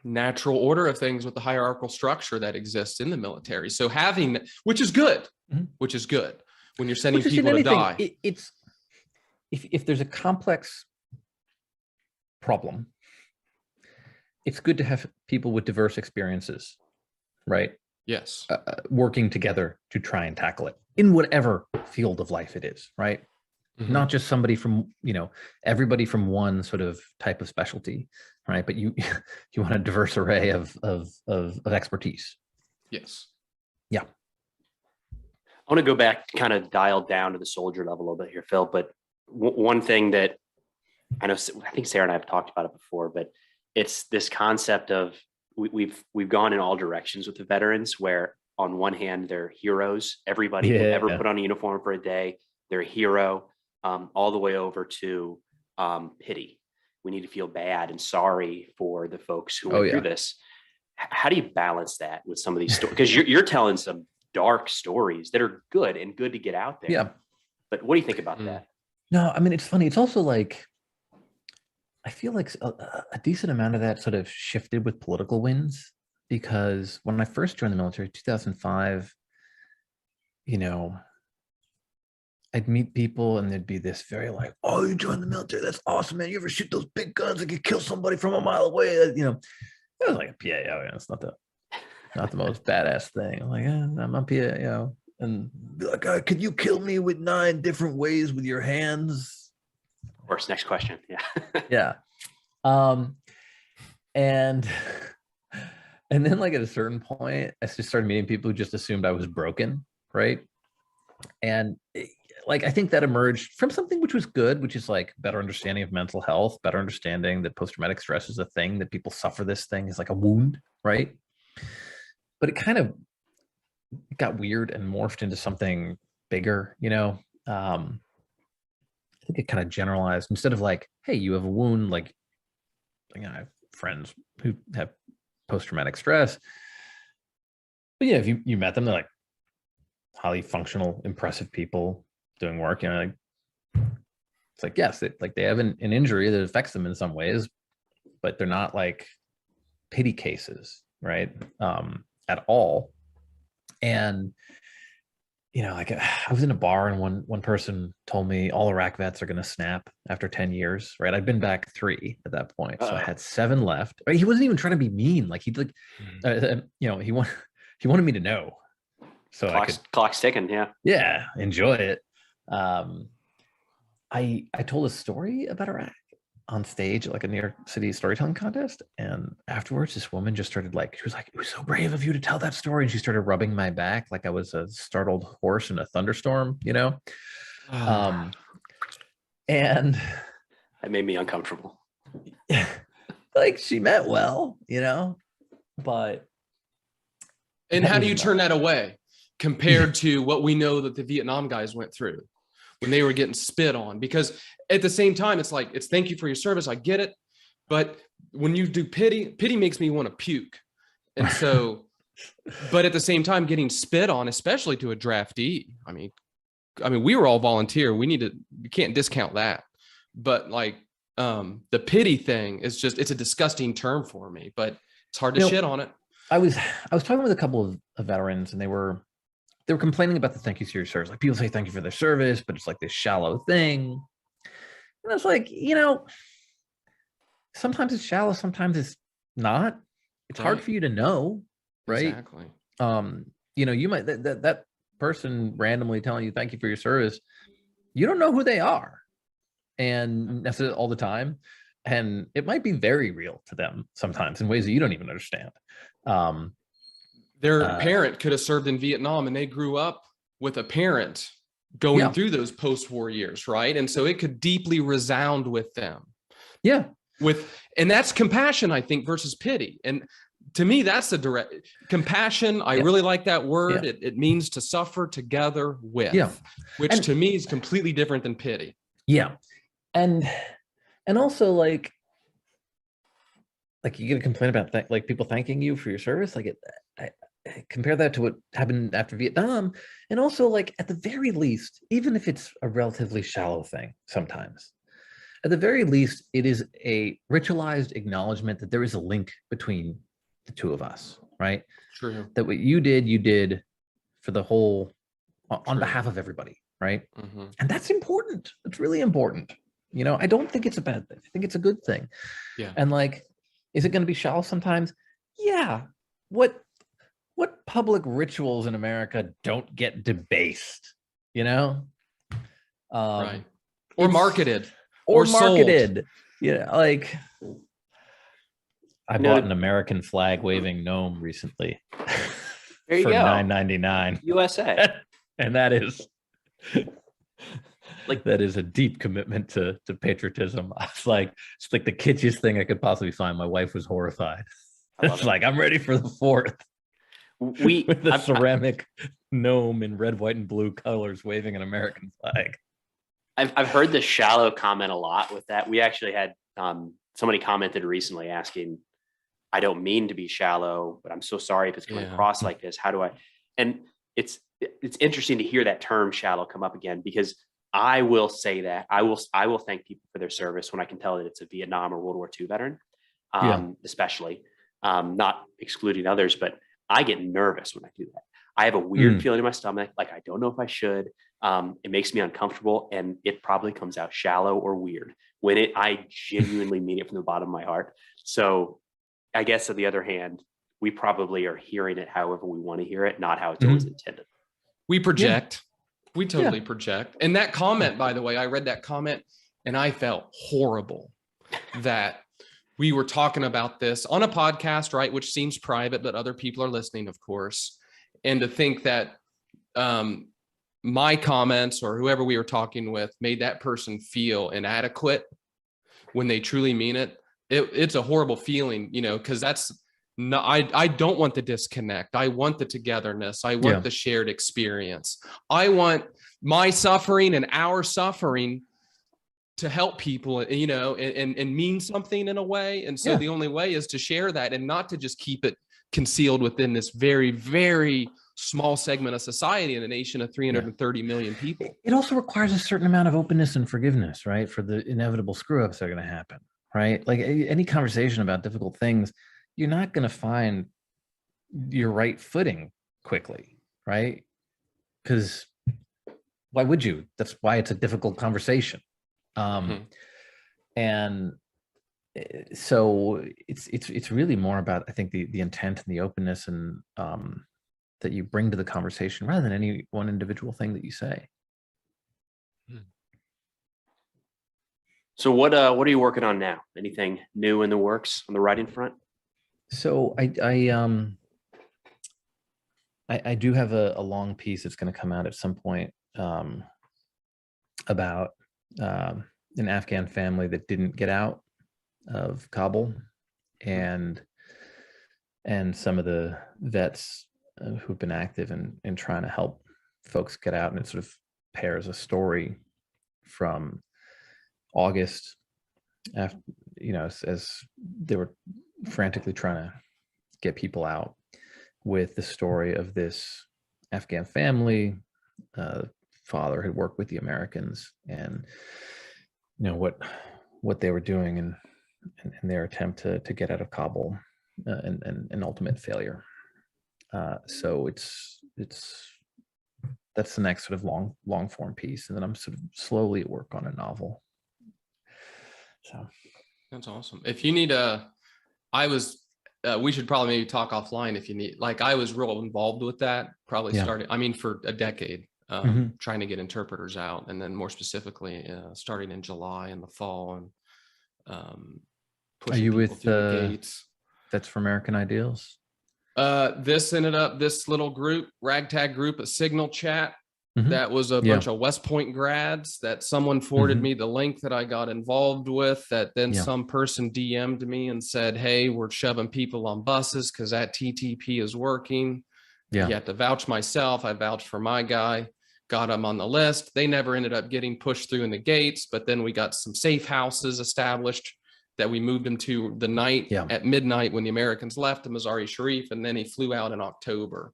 natural order of things with the hierarchical structure that exists in the military. So having, which is good when you're sending people to die. It's if there's a complex problem, it's good to have people with diverse experiences, right? Yes. Working together to try and tackle it in whatever field of life it is, right? Not just somebody from, you know, everybody from one sort of type of specialty, right? But you want a diverse array of expertise. Yes. Yeah. I want to go back, kind of dial down to the soldier level a little bit here, Phil. But one thing that I know, I think Sarah and I have talked about it before, but it's this concept of we've gone in all directions with the veterans, where on one hand, they're heroes. Everybody who ever put on a uniform for a day, they're a hero, all the way over to pity. we need to feel bad and sorry for the folks who Oh, went through yeah. this. How do you balance that with some of these stories? Because you're telling some dark stories that are good and good to get out there. Yeah. But what do you think about that? No, I mean, it's funny. It's also like, I feel like a decent amount of that sort of shifted with political wins, because when I first joined the military, 2005, you know, I'd meet people and there'd be this very like, oh, you joined the military. That's awesome, man. You ever shoot those big guns that could kill somebody from a mile away? You know, it was like a PAO. You know, it's not the most badass thing. I'm like, I'm a PA, you know, and be like, could you kill me with 9 different ways with your hands? Of course, next question. Yeah. Yeah. And then like at a certain point, I just started meeting people who just assumed I was broken, right? And like, I think that emerged from something which was good, which is like better understanding of mental health, better understanding that post-traumatic stress is a thing, that people suffer this thing is like a wound, right? But it kind of got weird and morphed into something bigger, you know? I think it kind of generalized, instead of like, hey, you have a wound, like, you know, I have friends who have post-traumatic stress. But yeah, if you met them, they're like highly functional, impressive people doing work, you know, like, it's like, yes, they have an injury that affects them in some ways, but they're not like pity cases, right? At all. And, you know, like I was in a bar and one person told me all Iraq vets are going to snap after 10 years, right? I'd been back 3 at that point. So I had 7 left. Right? He wasn't even trying to be mean. Like he'd like, you know, he wanted me to know. So Clock's ticking. Yeah. Yeah, enjoy it. I told a story about Iraq on stage at like a New York City storytelling contest, and afterwards this woman just started like, she was like, it was so brave of you to tell that story, and she started rubbing my back like I was a startled horse in a thunderstorm, you know. And that made me uncomfortable. Like, she meant well, you know, but And how do you turn that away compared to what we know that the Vietnam guys went through when they were getting spit on? Because at the same time, it's like, it's thank you for your service. I get it. But when you do pity makes me want to puke. And so, but at the same time, getting spit on, especially to a draftee, I mean, we were all volunteer. You can't discount that. But like, the pity thing is just, it's a disgusting term for me, but it's hard to shit on it. I was talking with a couple of veterans, and they were complaining about the thank you for your service. Like, people say thank you for their service, but it's like this shallow thing. And I was like, you know, sometimes it's shallow, sometimes it's not. It's hard for you to know, right? Exactly. You know, you might that person randomly telling you thank you for your service, you don't know who they are, and that's it all the time. And it might be very real to them sometimes in ways that you don't even understand. Their parent could have served in Vietnam, and they grew up with a parent going through those post-war years, right? And so it could deeply resound with them. Yeah. And that's compassion, I think, versus pity. And to me, that's the direct compassion. I really like that word. Yeah. It means to suffer together with, which to me is completely different than pity. Yeah. And also like you get a complaint about like people thanking you for your service. Like I compare that to what happened after Vietnam. And also, like, at the very least, even if it's a relatively shallow thing, sometimes, at the very least, it is a ritualized acknowledgement that there is a link between the two of us, right? True. That what you did for the whole, on behalf of everybody, right? Mm-hmm. And that's important. It's really important. You know, I don't think it's a bad thing. I think it's a good thing. Yeah. And like, is it going to be shallow sometimes? Yeah. What public rituals in America don't get debased, you know? Right. Or marketed. Or marketed. Sold. Yeah, like I bought an American flag waving gnome recently. There you for go. $9.99 USA. And that is like, that is a deep commitment to patriotism. It's like the kitschiest thing I could possibly find. My wife was horrified. It's like, I'm ready for the 4th. With the ceramic gnome in red, white, and blue colors waving an American flag. I've heard the shallow comment a lot with that. We actually had somebody commented recently asking, I don't mean to be shallow, but I'm so sorry if it's coming across like this. How do I? And it's interesting to hear that term shallow come up again, because I will say that I will thank people for their service when I can tell that it's a Vietnam or World War II veteran, especially, not excluding others, but I get nervous when I do that. I have a weird feeling in my stomach, like I don't know if I should. It makes me uncomfortable, and it probably comes out shallow or weird when I genuinely mean it from the bottom of my heart. So I guess on the other hand, we probably are hearing it however we want to hear it, not how it's always intended. We project. We totally project. And that comment, by the way, I read that comment and I felt horrible that we were talking about this on a podcast, right? Which seems private, but other people are listening, of course. And to think that my comments or whoever we were talking with made that person feel inadequate when they truly mean it. It's a horrible feeling, you know, because that's no, I don't want the disconnect. I want the togetherness. I want the shared experience. I want my suffering and our suffering to help people, you know, and mean something in a way. And so the only way is to share that and not to just keep it concealed within this very, very small segment of society in a nation of 330 million people. It also requires a certain amount of openness and forgiveness, right? For the inevitable screw ups that are going to happen, right? Like any conversation about difficult things, you're not going to find your right footing quickly, right? Because why would you? That's why it's a difficult conversation. And so it's really more about, I think, the intent and the openness and that you bring to the conversation rather than any one individual thing that you say. So what are you working on now? Anything new in the works on the writing front? So I do have a long piece that's going to come out at some point about an Afghan family that didn't get out of Kabul, and some of the vets who've been active in trying to help folks get out. And it sort of pairs a story from August, after, you know, as they were frantically trying to get people out, with the story of this Afghan family. Father had worked with the Americans, and you know what they were doing in their attempt to get out of Kabul, and ultimate failure. So it's that's the next sort of long form piece, and then I'm sort of slowly at work on a novel. So that's awesome. If you need we should probably maybe talk offline if you need, like, I was real involved with that, probably starting, I mean, for a decade, trying to get interpreters out. And then more specifically, starting in July in the fall, and pushing are you people with through the gates. That's for American Ideals? This ended up, this little group, ragtag group, a Signal chat. That was a bunch of West Point grads that someone forwarded me the link that I got involved with, that then some person DM'd me and said, hey, we're shoving people on buses because that TTP is working. You have to vouch myself. I vouched for my guy, got him on the list. They never ended up getting pushed through in the gates, but then we got some safe houses established that we moved him to the night at midnight when the Americans left the Mazar-e Sharif, and then he flew out in October.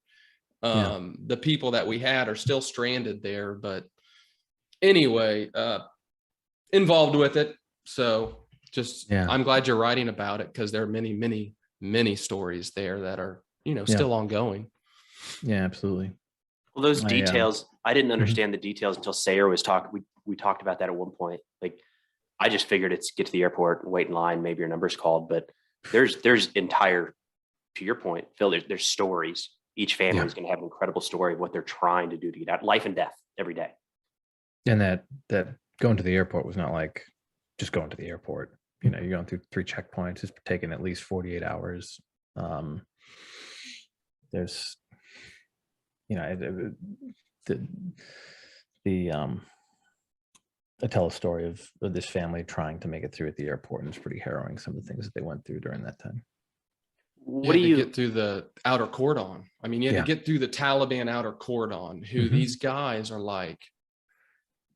The people that we had are still stranded there, but anyway, involved with it. So just, I'm glad you're writing about it, because there are many, many, many stories there that are, you know, still ongoing. Yeah, absolutely. Well, those details, I didn't understand the details until Sayer was talking. We talked about that at one point. Like, I just figured it's get to the airport and wait in line, maybe your number's called, but there's entire, to your point, Phil, there's stories. Each family is going to have an incredible story of what they're trying to do to get out, life and death every day. And that going to the airport was not like just going to the airport. You know, you're going through 3 checkpoints. It's taken at least 48 hours. There's, you know, I tell a story of this family trying to make it through at the airport, and it's pretty harrowing, some of the things that they went through during that time. What do you get through the outer cordon? I mean, you had to get through the Taliban outer cordon, who these guys are like,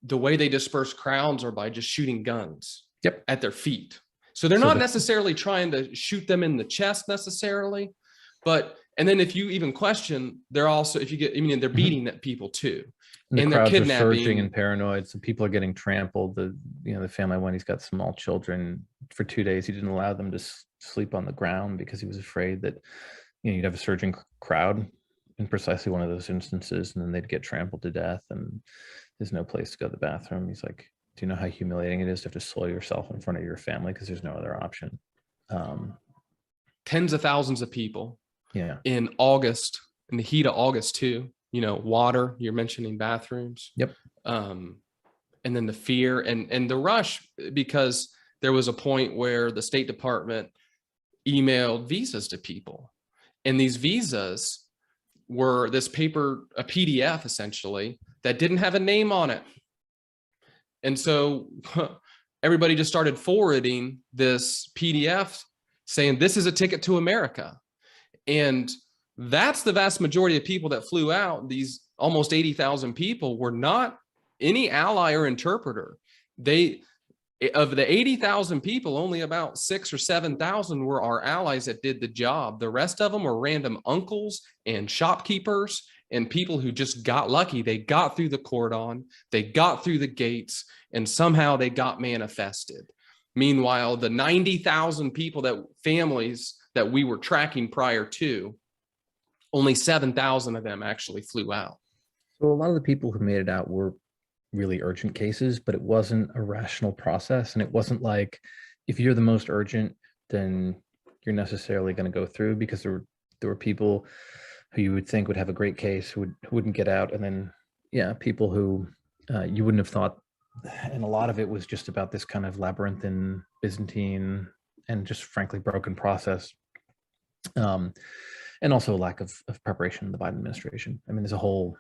the way they disperse crowds are by just shooting guns at their feet. So they're So not the- necessarily trying to shoot them in the chest necessarily, but, and then if you even question, they're also, if you get, I mean, they're beating that people too. And the And they're crowds are kidnapping. surging and paranoid. So people are getting trampled. The family, when he's got small children, for 2 days, he didn't allow them to sleep on the ground because he was afraid that, you'd have a surging crowd in precisely one of those instances, and then they'd get trampled to death, and there's no place to go to the bathroom. He's like, do you know how humiliating it is to have to soil yourself in front of your family because there's no other option? Tens of thousands of people Yeah. in August, in the heat of August too, water, you're mentioning bathrooms. Yep. And then the fear and the rush, because there was a point where the State Department emailed visas to people, and these visas were this paper, a PDF essentially, that didn't have a name on it. And so everybody just started forwarding this PDF saying, this is a ticket to America. And that's the vast majority of people that flew out. These almost 80,000 people were not any ally or interpreter. Of the 80,000 people, only about 6,000 or 7,000 were our allies that did the job. The rest of them were random uncles and shopkeepers and people who just got lucky. They got through the cordon, they got through the gates, and somehow they got manifested. Meanwhile, the 90,000 people families that we were tracking prior to, only 7,000 of them actually flew out. So a lot of the people who made it out were really urgent cases, but it wasn't a rational process. And it wasn't like, if you're the most urgent, then you're necessarily going to go through, because there were people who you would think would have a great case who wouldn't get out. And then, people who you wouldn't have thought. And a lot of it was just about this kind of labyrinthine, Byzantine, and just frankly broken process. And also a lack of preparation in the Biden administration. I mean, there's a whole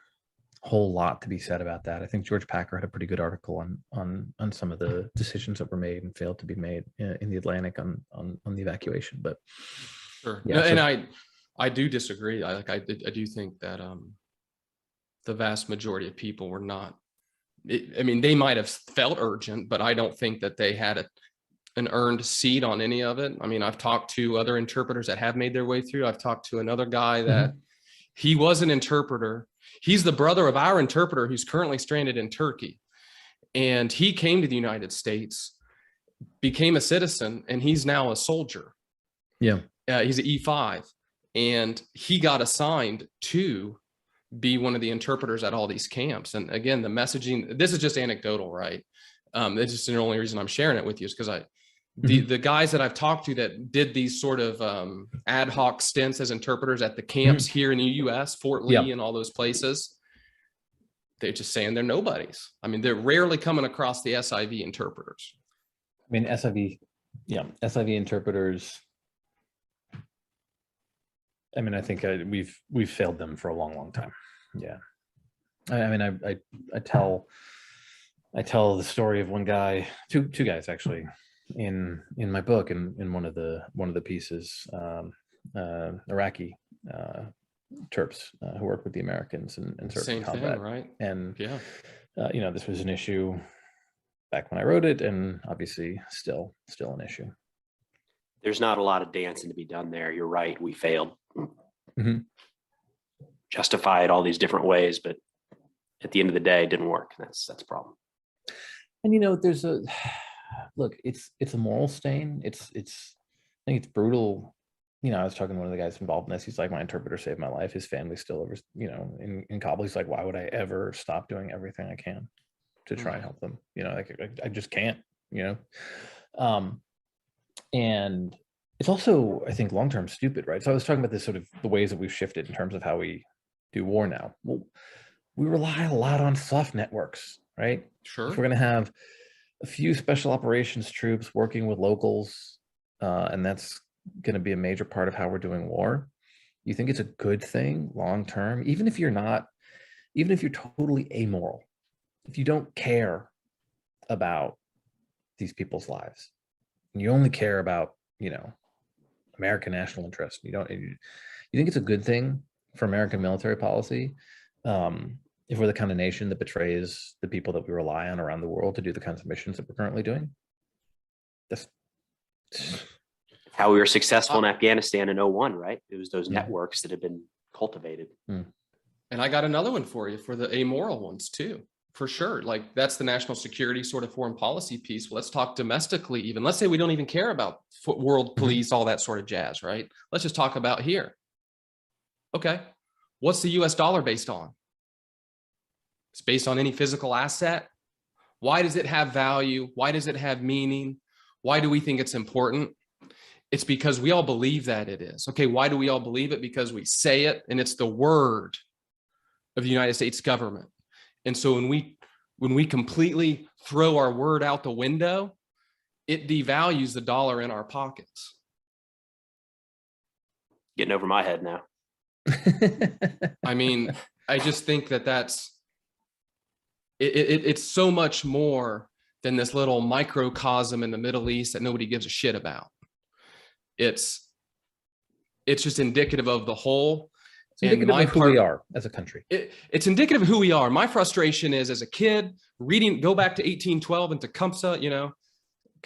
lot to be said about that. I think George Packer had a pretty good article on some of the decisions that were made and failed to be made in the Atlantic on the evacuation. But sure, yeah, and I do disagree. I do think that the vast majority of people were not. I mean, they might have felt urgent, but I don't think that they had an earned seat on any of it. I mean, I've talked to other interpreters that have made their way through. I've talked to another guy that he was an interpreter. He's the brother of our interpreter who's currently stranded in Turkey. And he came to the United States, became a citizen, and he's now a soldier. Yeah. He's an E5. And he got assigned to be one of the interpreters at all these camps. And again, the messaging, this is just anecdotal, right? That's just the only reason I'm sharing it with you is because the guys that I've talked to that did these sort of ad hoc stints as interpreters at the camps here in the US, Fort Lee and all those places, they're just saying they're nobodies. I mean, they're rarely coming across the SIV interpreters. I mean, SIV interpreters. I mean, I think we've failed them for a long time. Yeah. I mean, I tell the story of one guy, two guys actually, in my book, in one of the pieces, Iraqi Terps who work with the Americans in certain Same combat, thing, right? And yeah, this was an issue back when I wrote it, and obviously still an issue. There's not a lot of dancing to be done there. You're right. We failed. Justify it all these different ways, but at the end of the day, it didn't work. That's a problem. And there's it's a moral stain. I think it's brutal. I was talking to one of the guys involved in this. He's like, my interpreter saved my life. His family's still over, in Kabul. He's like, why would I ever stop doing everything I can to try and help them? I just can't, and it's also, I think, long-term stupid, right? So I was talking about this sort of the ways that we've shifted in terms of how we do war now. Well, we rely a lot on soft networks, right? Sure. If we're going to have a few special operations troops working with locals, and that's going to be a major part of how we're doing war, you think it's a good thing long-term, even if you're totally amoral, if you don't care about these people's lives, and you only care about, American national interest. You think it's a good thing for American military policy if we're the kind of nation that betrays the people that we rely on around the world to do the kinds of missions that we're currently doing? It's How we were successful in Afghanistan in 01, right? It was those Yeah. networks that had been cultivated. And I got another one for you for the amoral ones too, for sure. Like that's the national security sort of foreign policy piece. Well, let's talk domestically even. Let's say we don't even care about world police, all that sort of jazz, right? Let's just talk about here. Okay. What's the US dollar based on? It's based on any physical asset. Why does it have value? Why does it have meaning? Why do we think it's important? It's because we all believe that it is. Okay, why do we all believe it? Because we say it, and it's the word of the United States government. And so when we completely throw our word out the window, it devalues the dollar in our pockets. Getting over my head now. I mean, I just think that it's so much more than this little microcosm in the Middle East that nobody gives a shit about. It's just indicative of the whole. It's indicative of who we are as a country. It's indicative of who we are. My frustration is as a kid reading, go back to 1812 and Tecumseh, you know,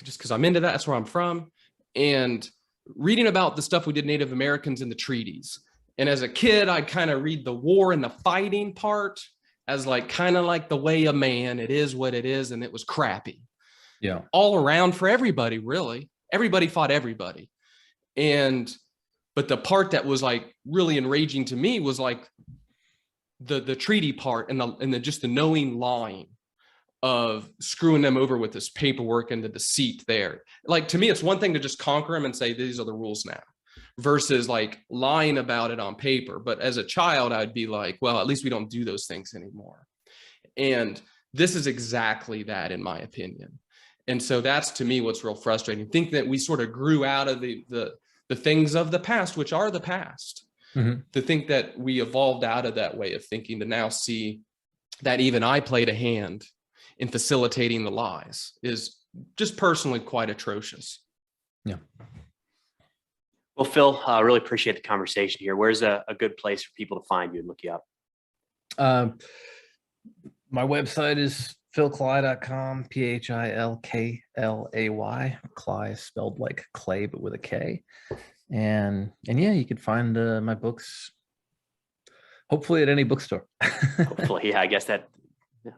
just because I'm into that. That's where I'm from. And reading about the stuff we did Native Americans in the treaties. And as a kid, I'd kind of read the war and the fighting part as like kind of like the way of man. It is what it is. And it was crappy. Yeah. All around for everybody, really. Everybody fought everybody. But the part that was like really enraging to me was like the treaty part and just the knowing lying of screwing them over with this paperwork and the deceit there. Like, to me, it's one thing to just conquer them and say, these are the rules now, versus like lying about it on paper. But as a child, I'd be like, well, at least we don't do those things anymore. And this is exactly that, in my opinion. And so that's, to me, what's real frustrating. Think that we sort of grew out of the things of the past, which are the past. Mm-hmm. To think that we evolved out of that way of thinking, to now see that even I played a hand in facilitating the lies, is just personally quite atrocious. Yeah. Well, Phil, I really appreciate the conversation here. Where's a good place for people to find you and look you up? My website is philklay.com, PHILKLAY. Klay is spelled like clay, but with a K. And yeah, you can find my books hopefully at any bookstore. Hopefully, yeah, I guess that. Yeah.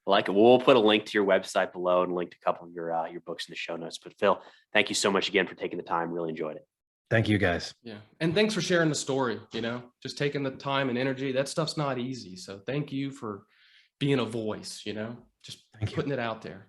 I like it. We'll put a link to your website below and link to a couple of your books in the show notes. But Phil, thank you so much again for taking the time. Really enjoyed it. Thank you, guys. Yeah. And thanks for sharing the story, you know, just taking the time and energy. That stuff's not easy. So thank you for being a voice, you know, just putting it out there.